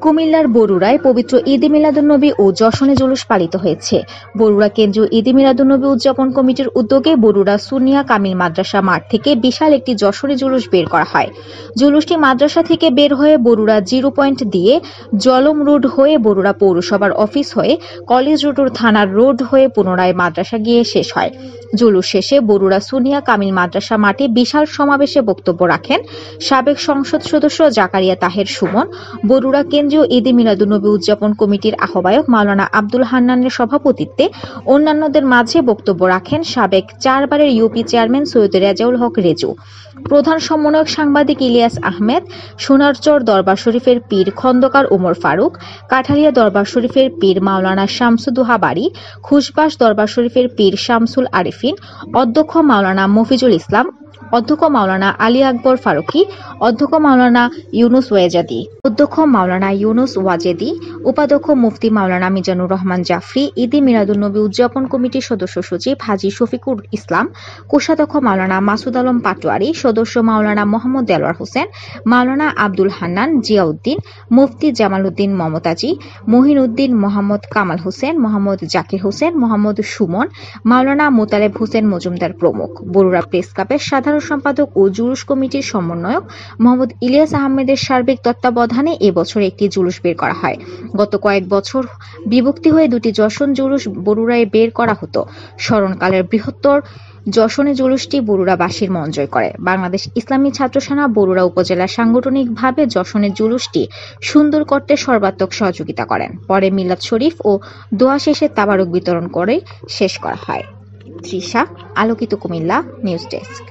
কুমিল্লার বরুড়ায় পবিত্র ঈদে মিলাদুন্নবী ও যশনে জুলুস পালিত হয়েছে। বরুড়া কেন্দ্রীয় ঈদে মিলাদুন্নবী উদযাপন কমিটির উদ্যোগে বরুড়া সুনিয়া কামিল মাদ্রাসা মাঠ থেকে বিশাল একটি যশনে জুলুস বের করা হয়। জুলুসটি মাদ্রাসা থেকে বের হয়ে বরুড়া 0 পয়েন্ট দিয়ে জলম রোড হয়ে বরুড়া পৌরসভার অফিস হয়ে কলেজ রোড থানার রোড হয়ে পুনরায় মাদ্রাসা গিয়ে শেষ হয়। জুলুস শেষে বরুড়া সুনিয়া কামিল মাদ্রাসা মাঠে বিশাল সমাবেশে বক্তব্য রাখেন সাবেক সংসদ সদস্য জাকারিয়া তাহের সুমন, বরুড়া কেন্দ্রীয় ঈদে মিলাদুন্নবী উদযাপন কমিটির আহ্বায়ক মাওলানা আব্দুল হান্নানের সভাপতিত্বে অন্যান্যদের মাঝে বক্তব্য রাখেন সাবেক 4 বারের ইউপি চেয়ারম্যান সৈয়দ রেজাউল হক রেজু, প্রধান সমন্বয়ক সাংবাদিক ইলিয়াস আহমেদ, সোনারচর দরবার শরীফের পীর খন্দকার ওমর ফারুক, কাঠালিয়া দরবার শরীফের পীর মাওলানা শামসুদোহা বাড়ি, খুশবাস দরবার শরীফের পীর শামসুল আরিফিন, অধ্যক্ষ মাওলানা মফিজুল ইসলাম, অধ্যক্ষ মাওলানা আলী আকবর ফারুকি, অধ্যক্ষ মাওলানা ইউনুস ওয়াজেদি, উপাধ্যক্ষ মুফতি মাওলানা মিজানুর রহমান জাফরি, ঈদে মিলাদুন্নবী উদযাপন কমিটির সদস্য সচিব হাজী শফিকুর ইসলাম, কোষাধ্যক্ষ মাওলানা মাসুদ আলম পাটোয়ারি, সদস্য মাওলানা মোহাম্মদ দেলোয়ার হোসেন, মাওলানা আব্দুল হান্নান, জিয়াউদ্দিন, মুফতি জামাল উদ্দিন মমতাজি, মহিন উদ্দিন, মোহাম্মদ কামাল হোসেন, মোহাম্মদ জাকির হোসেন, মোহাম্মদ সুমন, মাওলানা মোতালেব হোসেন মজুমদার প্রমুখ। বরুড়া প্রেস ক্লাবের সাধারণ সম্পাদক ও জুলুস কমিটির সমন্বয়ক মোহাম্মদ ইলিয়াস আহমেদের সার্বিক তত্ত্বাবধানে এবছর একটি জুলুস বের করা হয়। গত কয়েক বছর বিভক্তি হয়ে দুটি যশন জুলুস বরুড়ায় বের করা হতো। স্মরণকালের বৃহত্তর যশনে জুলুসটি বরুড়াবাসীর মন জয় করে। বাংলাদেশ ইসলামী ছাত্র সেনা বরুড়া উপজেলা সাংগঠনিকভাবে যশনের জুলুসটি সুন্দর করতে সর্বাত্মক সহযোগিতা করেন। পরে মিলাদ শরীফ ও দোয়া শেষে তাবারক বিতরণ করে শেষ করা হয়। তৃষা, আলোকিত কুমিল্লা নিউজ ডেস্ক।